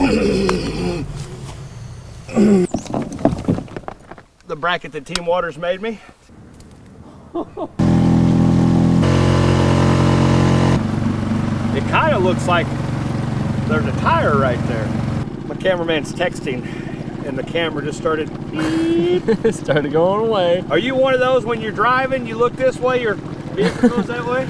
The bracket that Team Waters made me. It kind of looks like there's a tire right there. My cameraman's texting and the camera just started started going away. Are you one of those when you're driving, you look this way, your vehicle goes that way?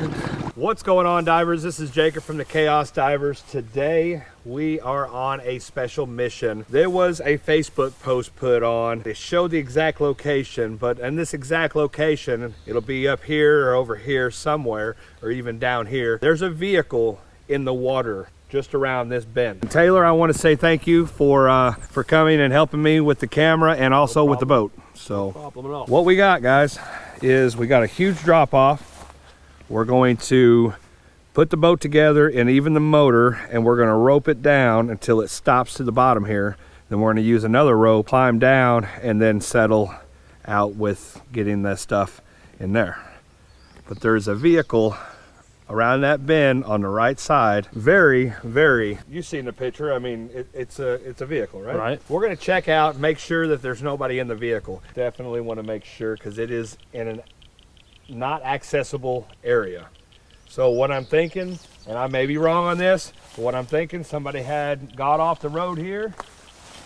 What's going on, divers? This is Jacob from the ChaosDivers. Today we are on a special mission. There was a Facebook post put on. They showed the exact location, but in this exact location, it'll be up here or over here somewhere, or even down here. There's a vehicle in the water just around this bend. Taylor, I want to say thank you for coming and helping me with the camera and also with the boat. So no problem at all. What we got, guys, is we got a huge drop off. We're going to put the boat together and even the motor, and we're going to rope it down until it stops to the bottom here. Then we're going to use another rope, climb down, and then settle out with getting that stuff in there. But there's a vehicle around that bend on the right side. Very, you've seen the picture. I mean, it's a vehicle, right? Right. We're going to check out, make sure that there's nobody in the vehicle. Definitely want to make sure, because it is in an not accessible area. So what I'm thinking, and I may be wrong on this, but what I'm thinking, somebody had got off the road here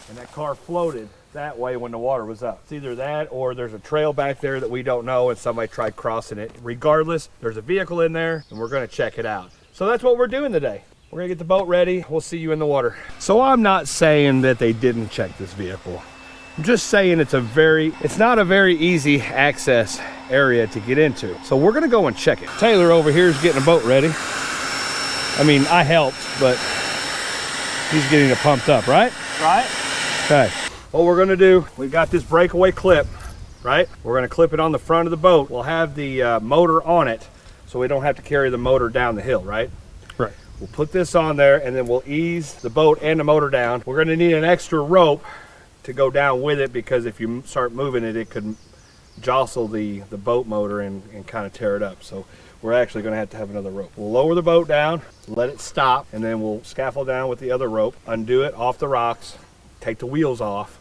and that car floated that way when the water was up. It's either that or there's a trail back there that we don't know and somebody tried crossing it. Regardless, there's a vehicle in there and we're going to check it out. So that's what we're doing today. We're going to get the boat ready. We'll see you in the water. So I'm not saying that they didn't check this vehicle. I'm just saying it's not a very easy access area to get into. So we're gonna go and check it. Taylor over here is getting a boat ready. I mean, I helped, but he's getting it pumped up, right? Right. Okay. What we're gonna do, we've got this breakaway clip, right? We're gonna clip it on the front of the boat. We'll have the motor on it, so we don't have to carry the motor down the hill, right? Right. We'll put this on there, and then we'll ease the boat and the motor down. We're gonna need an extra rope to go down with it, because if you start moving it, it could jostle the boat motor and kind of tear it up. So we're actually going to have another rope. We'll lower the boat down, let it stop, and then we'll scaffold down with the other rope, undo it off the rocks, take the wheels off,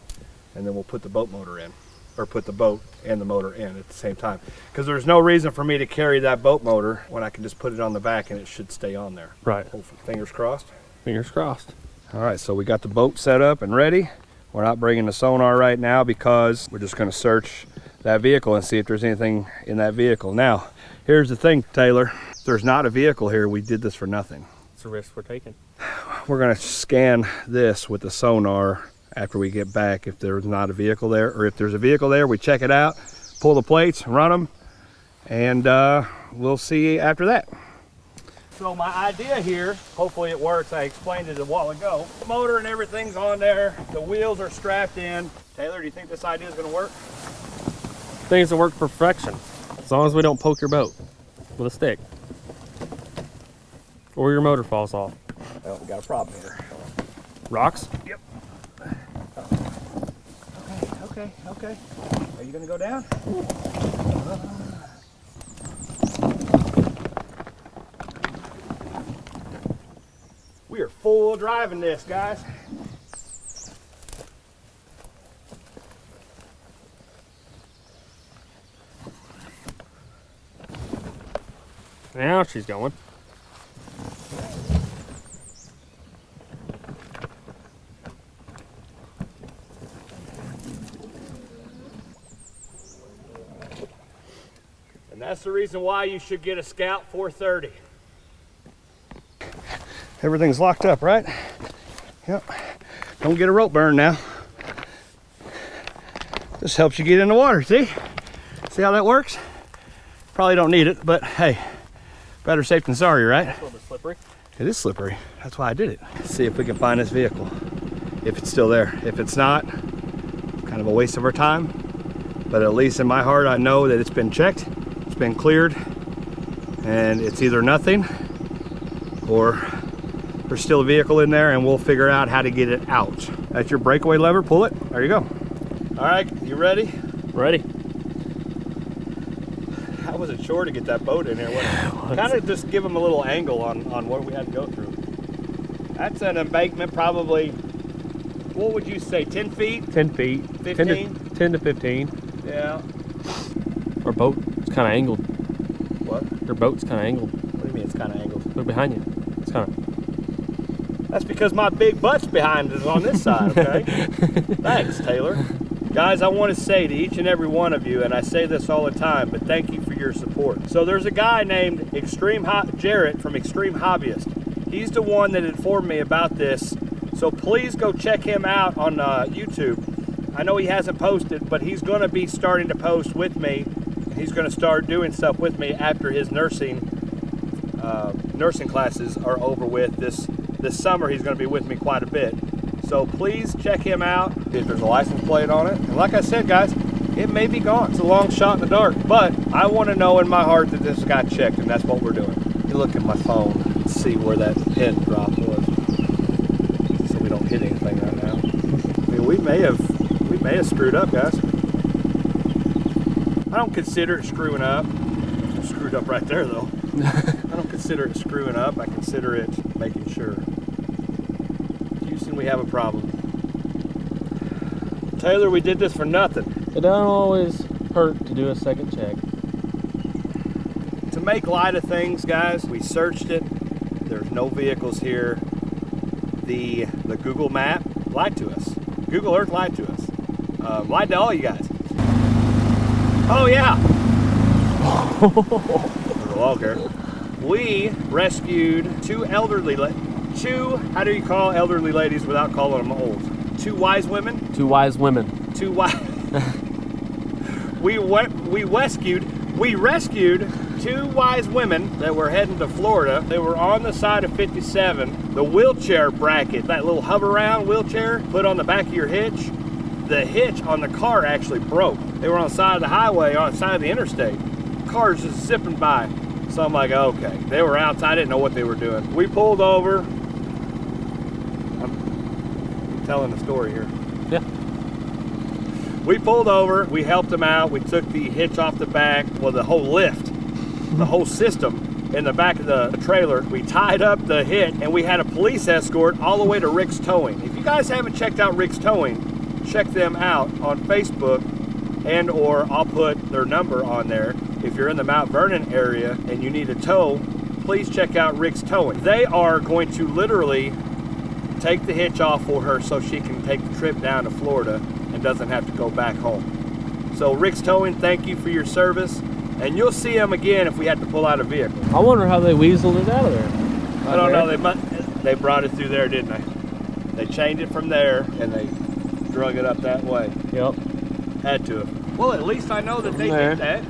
and then we'll put the boat motor in, or put the boat and the motor in at the same time. Because there's no reason for me to carry that boat motor when I can just put it on the back and it should stay on there. Right. Hopefully. Fingers crossed. Fingers crossed. All right, so we got the boat set up and ready. We're not bringing the sonar right now because we're just going to search that vehicle and see if there's anything in that vehicle. Now, here's the thing, Taylor. If there's not a vehicle here, we did this for nothing. It's a risk we're taking. We're going to scan this with the sonar after we get back if there's not a vehicle there, or if there's a vehicle there, we check it out, pull the plates, run them, and we'll see after that. So my idea here, hopefully it works, I explained it a while ago. The motor and everything's on there, the wheels are strapped in. Taylor, do you think this idea is going to work? Things will work to perfection, as long as we don't poke your boat with a stick or your motor falls off. Well, we got a problem here. Rocks? Yep. Okay. Are you going to go down? We are full driving this, guys. Now she's going. And that's the reason why you should get a Scout 430. Everything's locked up, right? Yep. Don't get a rope burn now. This helps you get in the water, see? See how that works? Probably don't need it, but hey, better safe than sorry, right? It's a little bit slippery. It is slippery. That's why I did it. Let's see if we can find this vehicle, if it's still there. If it's not, kind of a waste of our time. But at least in my heart, I know that it's been checked, it's been cleared, and it's either nothing or there's still a vehicle in there, and we'll figure out how to get it out. That's your breakaway lever, pull it, there you go. All right, you ready? Ready. How was it sure to get that boat in there? Kind of just give them a little angle on what we had to go through. That's an embankment probably what would you say, 10 feet? 10 feet. 15? 10 to 15. Yeah. Our boat's kind of angled. What? Your boat's kind of angled. What do you mean it's kind of angled? Look behind you. It's kind of. That's because my big butt's behind us on this side, okay? Thanks, Taylor. Guys, I want to say to each and every one of you, and I say this all the time, but thank you for your support. So there's a guy named Jarrett from Extreme Hobbyist. He's the one that informed me about this. So please go check him out on YouTube. I know he hasn't posted, but he's going to be starting to post with me. He's going to start doing stuff with me after his nursing classes are over with. This summer he's going to be with me quite a bit. So please check him out. If there's a license plate on it. And like I said, guys, it may be gone. It's a long shot in the dark, but I want to know in my heart that this got checked, and that's what we're doing. You look at my phone and see where that pin drop was, so we don't hit anything right now. I mean, we may have screwed up, guys. I don't consider it screwing up. I'm screwed up right there, though. I don't consider it screwing up. I consider it making sure. Houston, we have a problem. Taylor, we did this for nothing. It don't always hurt to do a second check. To make light of things, guys, we searched it. There's no vehicles here. The Google map lied to us. Google Earth lied to us. Lied to all you guys. Oh yeah. There's a log here. We rescued two how do you call elderly ladies without calling them old? Two wise women? Two wise women. Two wise. We rescued two wise women that were heading to Florida. They were on the side of 57. The wheelchair bracket, that little hover around wheelchair, put on the back of your hitch, the hitch on the car actually broke. They were on the side of the highway, on the side of the interstate. Cars just zipping by. So I'm like, okay, they were outside. I didn't know what they were doing. We pulled over. I'm telling the story here. Yeah. We pulled over, we helped them out, we took the hitch off the back, well, the whole lift, the whole system in the back of the trailer. We tied up the hitch, and we had a police escort all the way to Rick's Towing. If you guys haven't checked out Rick's Towing, check them out on Facebook, and or I'll put their number on there. If you're in the Mount Vernon area and you need a tow, please check out Rick's Towing. They are going to literally take the hitch off for her so she can take the trip down to Florida and doesn't have to go back home. So Rick's Towing, thank you for your service, and you'll see them again if we had to pull out a vehicle. I wonder how they weaseled it out of there. I don't know, they brought it through there, didn't they? They chained it from there and they drug it up that way. Yep. Had to have. Well, at least I know that they did that.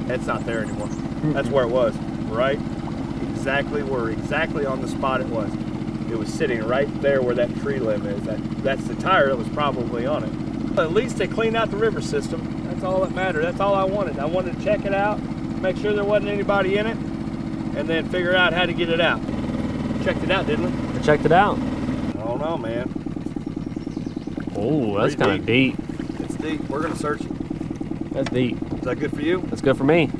It's not there anymore. That's where it was, right? Exactly on the spot it was. It was sitting right there where that tree limb is. That's the tire that was probably on it. But at least they cleaned out the river system. That's all that mattered. That's all I wanted. I wanted to check it out, make sure there wasn't anybody in it, and then figure out how to get it out. Checked it out, didn't we? I checked it out. I don't know, man. Oh, that's kind of deep. It's deep. We're gonna search it. That's deep. Is that good for you? That's good for me.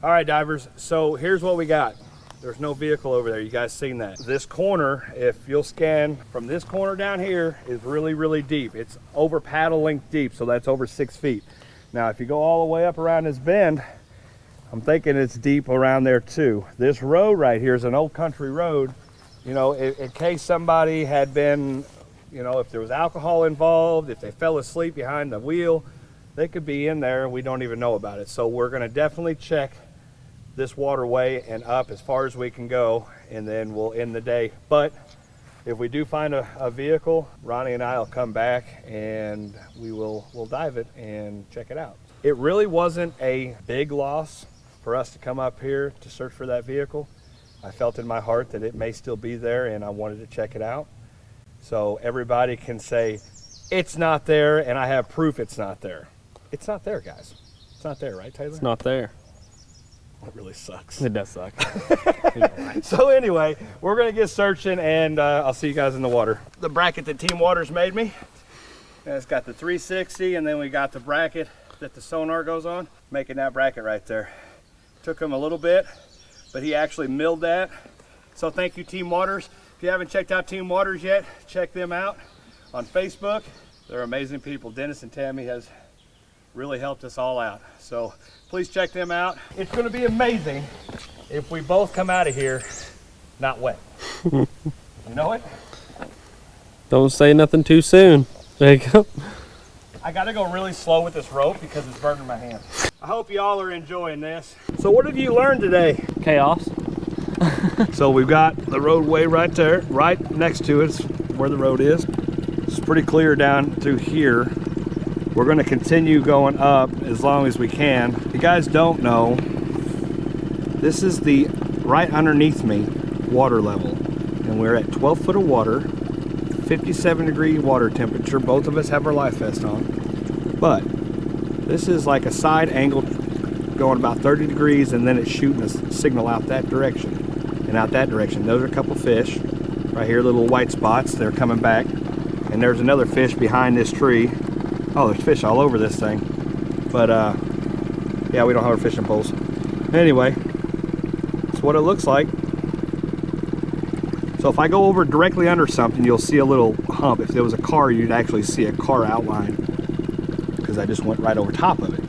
All right, divers. So here's what we got. There's no vehicle over there. You guys seen that? This corner, if you'll scan from this corner down here, is really, really deep. It's over paddle length deep, so that's over 6 feet. Now, if you go all the way up around this bend, I'm thinking it's deep around there too. This road right here is an old country road. You know, in case somebody had been, you know, if there was alcohol involved, if they fell asleep behind the wheel, they could be in there and we don't even know about it. So we're gonna definitely check this waterway and up as far as we can go, and then we'll end the day. But if we do find a vehicle, Ronnie and I will come back and we'll dive it and check it out. It really wasn't a big loss for us to come up here to search for that vehicle. I felt in my heart that it may still be there and I wanted to check it out. So everybody can say, it's not there, and I have proof it's not there. It's not there, guys. It's not there, right, Taylor? It's not there. It really sucks. It does suck. So anyway, we're gonna get searching, and I'll see you guys in the water. The bracket that Team Waters made me, and it's got the 360, and then we got the bracket that the sonar goes on, making that bracket right there. Took him a little bit, but he actually milled that. So thank you, Team Waters. If you haven't checked out Team Waters yet, check them out on Facebook. They're amazing people. Dennis and Tammy has really helped us all out. So please check them out. It's gonna be amazing if we both come out of here not wet. You know it? Don't say nothing too soon. There you go. I gotta go really slow with this rope because it's burning my hand. I hope y'all are enjoying this. So what have you learned today? Chaos. So we've got the roadway right there, right next to it, where the road is. It's pretty clear down through here. We're gonna continue going up as long as we can. If you guys don't know, this is the right underneath me water level. And we're at 12 foot of water, 57-degree water temperature. Both of us have our life vest on. But this is like a side angle going about 30 degrees, and then it's shooting a signal out that direction and out that direction. Those are a couple fish right here, little white spots. They're coming back. And there's another fish behind this tree. Oh, there's fish all over this thing. But yeah, we don't have our fishing poles. Anyway, that's what it looks like. So if I go over directly under something, you'll see a little hump. If there was a car, you'd actually see a car outline because I just went right over top of it.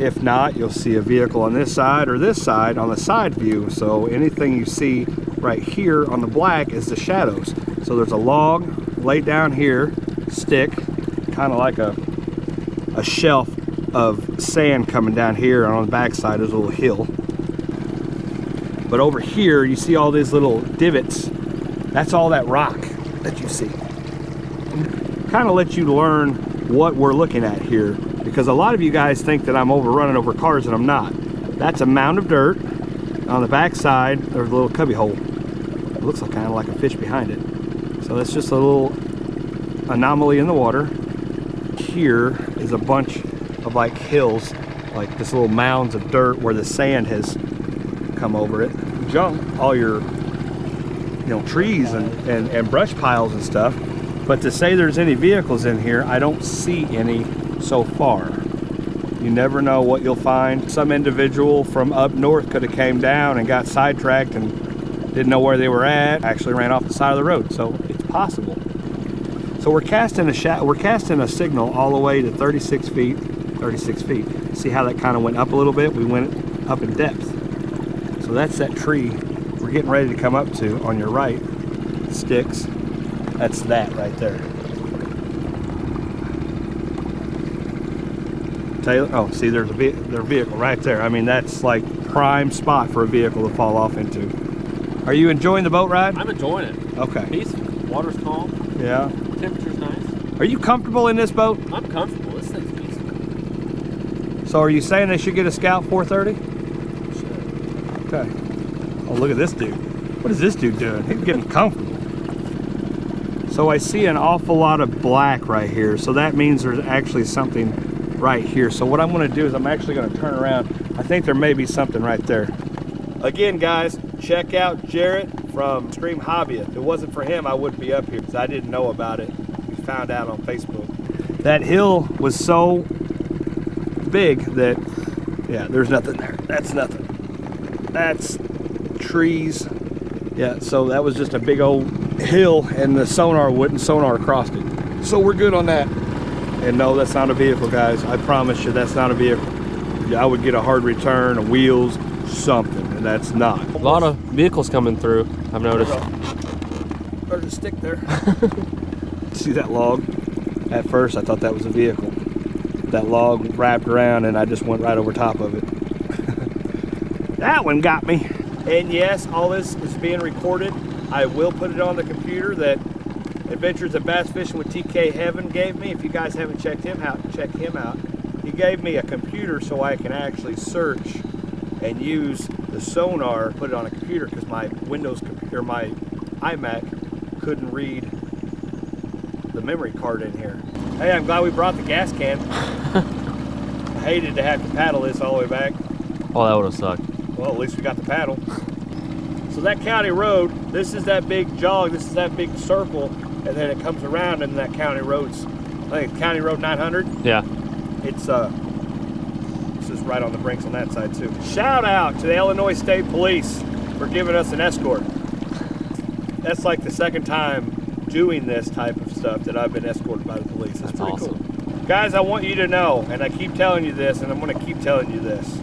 If not, you'll see a vehicle on this side or this side on the side view. So anything you see right here on the black is the shadows. So there's a log laid down here, stick, kind of like a shelf of sand coming down here, and on the back side there's a little hill. But over here you see all these little divots. That's all that rock that you see. Kind of lets you learn what we're looking at here, because a lot of you guys think that I'm overrunning over cars, and I'm not. That's a mound of dirt. On the back side there's a little cubby hole. It looks like kind of like a fish behind it. So that's just a little anomaly in the water. Here is a bunch of like hills, like this little mounds of dirt where the sand has come over it. Junk all your trees and brush piles and stuff. But to say there's any vehicles in here, I don't see any so far. You never know what you'll find. Some individual from up north could have came down and got sidetracked and didn't know where they were at, actually ran off the side of the road. So it's possible. So we're casting a signal all the way to 36 feet. See how that kind of went up a little bit? We went up in depth. So that's that tree we're getting ready to come up to on your right. Sticks. That's that right there. Taylor, oh, see, there's a vehicle right there. I mean, that's like prime spot for a vehicle to fall off into. Are you enjoying the boat ride? I'm enjoying it. Okay. Peaceful. Water's calm. Yeah. Temperature's nice. Are you comfortable in this boat? I'm comfortable. This thing's peaceful. So are you saying they should get a Scout 430? Shit. Okay. Oh, look at this dude. What is this dude doing? He's getting comfortable. So I see an awful lot of black right here. So that means there's actually something right here. So what I'm going to do is I'm actually going to turn around. I think there may be something right there. Again, guys, check out Jarrett from Extreme Hobby. If it wasn't for him, I wouldn't be up here because I didn't know about it. We found out on Facebook. That hill was so big that, yeah, there's nothing there. That's nothing. That's trees. Yeah, so that was just a big old hill, and the sonar wouldn't sonar across it. So we're good on that. And no, that's not a vehicle, guys. I promise you, that's not a vehicle. I would get a hard return, a wheels, something, and that's not. A lot of vehicles coming through, I've noticed. There's a stick there. See that log? At first, I thought that was a vehicle. That log wrapped around, and I just went right over top of it. That one got me. And yes, all this is being recorded. I will put it on the computer that Adventures of Bass Fishing with TK Heaven gave me. If you guys haven't checked him out, check him out. He gave me a computer so I can actually search and use the sonar, put it on a computer, because my Windows computer, my iMac couldn't read the memory card in here. Hey, I'm glad we brought the gas can. I hated to have to paddle this all the way back. Oh, that would have sucked. Well, at least we got the paddle. So that county road, this is that big jog, this is that big circle, and then it comes around, and that county road's, I think County Road 900. Yeah. It's this is right on the brinks on that side too. Shout out to the Illinois State Police for giving us an escort. That's like the second time doing this type of stuff that I've been escorted by the police. That's pretty awesome. cool. Guys, I want you to know, and I keep telling you this, and I'm going to keep telling you this.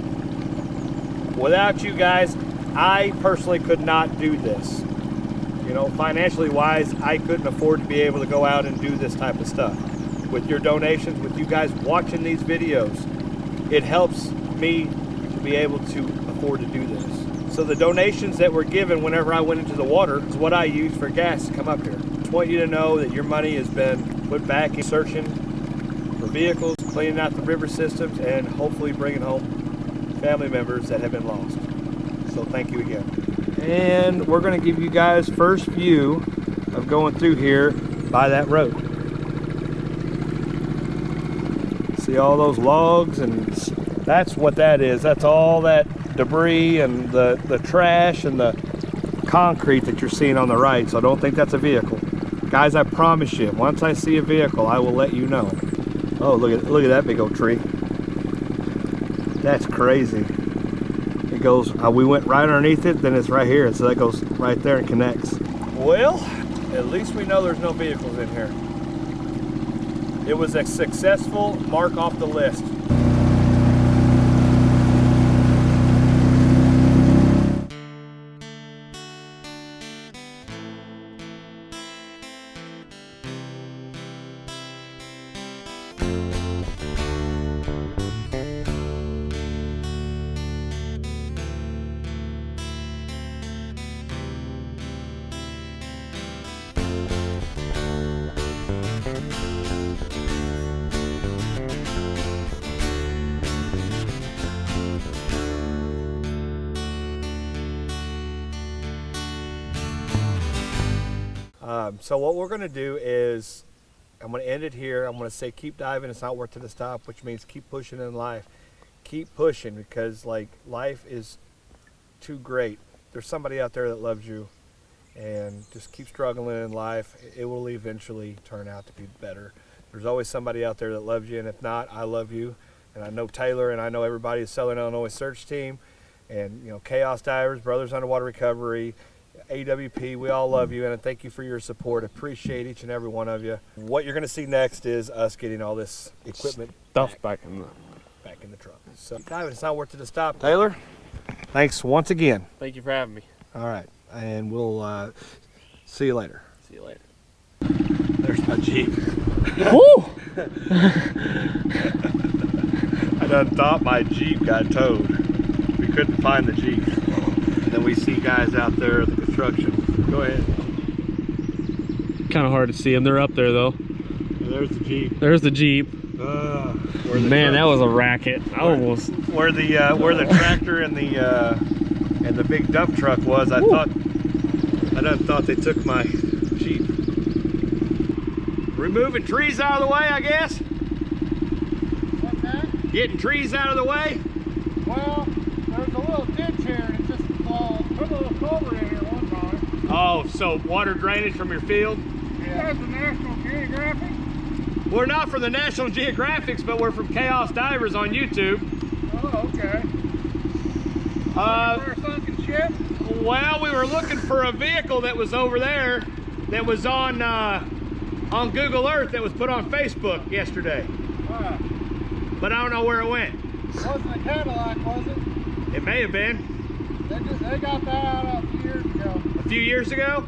Without you guys, I personally could not do this. You know, financially wise, I couldn't afford to be able to go out and do this type of stuff. With your donations, with you guys watching these videos, it helps me to be able to afford to do this. So the donations that were given whenever I went into the water is what I used for gas to come up here. Just want you to know that your money has been put back in searching for vehicles, cleaning out the river systems, and hopefully bringing home family members that have been lost. So thank you again. And we're going to give you guys first view of going through here by that road. See all those logs, and that's what that is. That's all that debris and the trash and the concrete that you're seeing on the right. So I don't think that's a vehicle. Guys, I promise you, once I see a vehicle, I will let you know. Oh, look at that big old tree. That's crazy. It goes, we went right underneath it, then it's right here. So that goes right there and connects. Well, at least we know there's no vehicles in here. It was a successful mark off the list. So what we're going to do is, I'm going to end it here. I'm going to say keep diving. It's not worth it to stop, which means keep pushing in life. Keep pushing, because like life is too great. There's somebody out there that loves you, and just keep struggling in life. It will eventually turn out to be better. There's always somebody out there that loves you, and if not, I love you. And I know Taylor, and I know everybody at Southern Illinois Search Team, and you know, ChaosDivers, Brothers Underwater Recovery, AWP, we all love you, and thank you for your support. Appreciate each and every one of you. What you're going to see next is us getting all this equipment Stuff back in the truck. So diving, it's not worth it to stop. Taylor, thanks once again. Thank you for having me. All right, and we'll see you later. See you later. There's my Jeep. Woo! I done thought my Jeep got towed. We couldn't find the Jeep. And then we see guys out there at the construction. Go ahead. Kind of hard to see them. They're up there though. There's the Jeep. There's the Jeep. Man, that was a racket. Where the tractor and the big dump truck was, I done thought they took my Jeep. Removing trees out of the way, I guess. What's that? Getting trees out of the way. Well, there's a little ditch here, and it just put a little culvert in here one time. Oh, so water drainage from your field? You guys the National Geographic? We're not from the National Geographics, but we're from ChaosDivers on YouTube. Oh, okay. For a sunken ship? Well, we were looking for a vehicle that was over there that was on Google Earth that was put on Facebook yesterday. But I don't know where it went. It wasn't a Cadillac, was it? It may have been. They got that out a few years ago. A few years ago?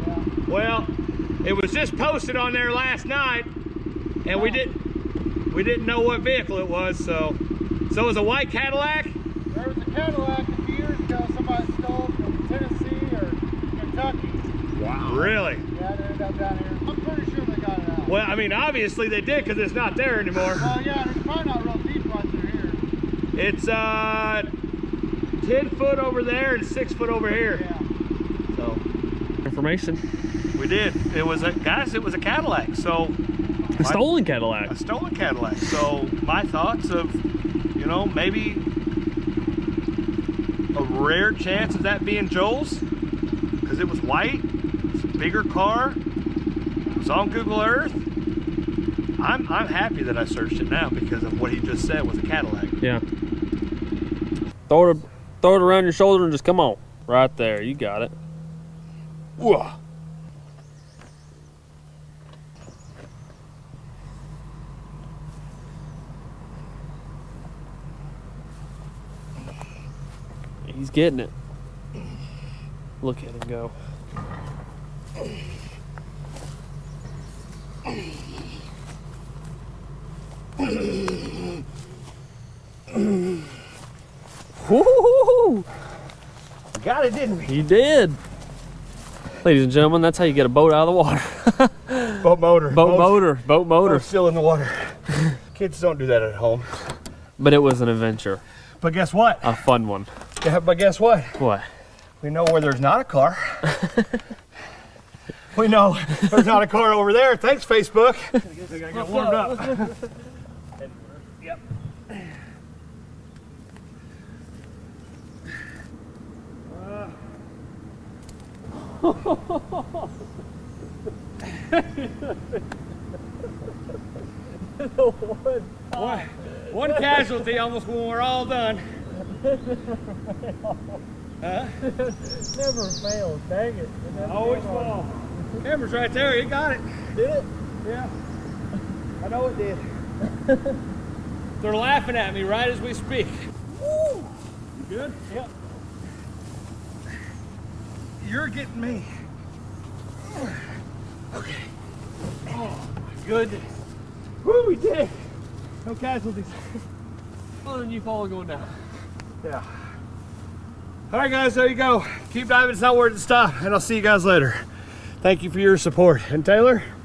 Yeah. Well, it was just posted on there last night, and we didn't know what vehicle it was, so it was a white Cadillac? There was a Cadillac a few years ago somebody stole from Tennessee or Kentucky. Wow. Really? Yeah, it ended up down here. I'm pretty sure they got it out. Well, I mean, obviously they did, because it's not there anymore. Well, yeah, it's probably not real deep right through here. It's 10 foot over there and 6 foot over here. Yeah. So Information. we did. It was a Cadillac. So A stolen Cadillac. A stolen Cadillac. So my thoughts of, you know, maybe a rare chance of that being Joel's, because it was white, it's a bigger car, it was on Google Earth. I'm happy that I searched it now because of what he just said was a Cadillac. Yeah. Throw it around your shoulder and just come on. Right there, you got it. Whoa. He's getting it. Look at him go. Woo! Got it, didn't we? He did. Ladies and gentlemen, that's how you get a boat out of the water. Boat motor. Boat motor. Boat's still in the water. Kids don't do that at home. But it was an adventure. But guess what? A fun one. Yeah, but guess what? What? We know where there's not a car. We know there's not a car over there. Thanks, Facebook. We gotta get warmed up. Yep. One casualty almost when we're all done. Huh? Never fails, dang it. Always fall. Camera's right there, you got it. Did it? Yeah. I know it did. They're laughing at me right as we speak. Woo! You good? Yep. You're getting me. Okay. Oh my goodness. Woo, we did it. No casualties. Other than you falling going down. Yeah. All right, guys, there you go. Keep diving, it's not worth the stop, and I'll see you guys later. Thank you for your support. And Taylor?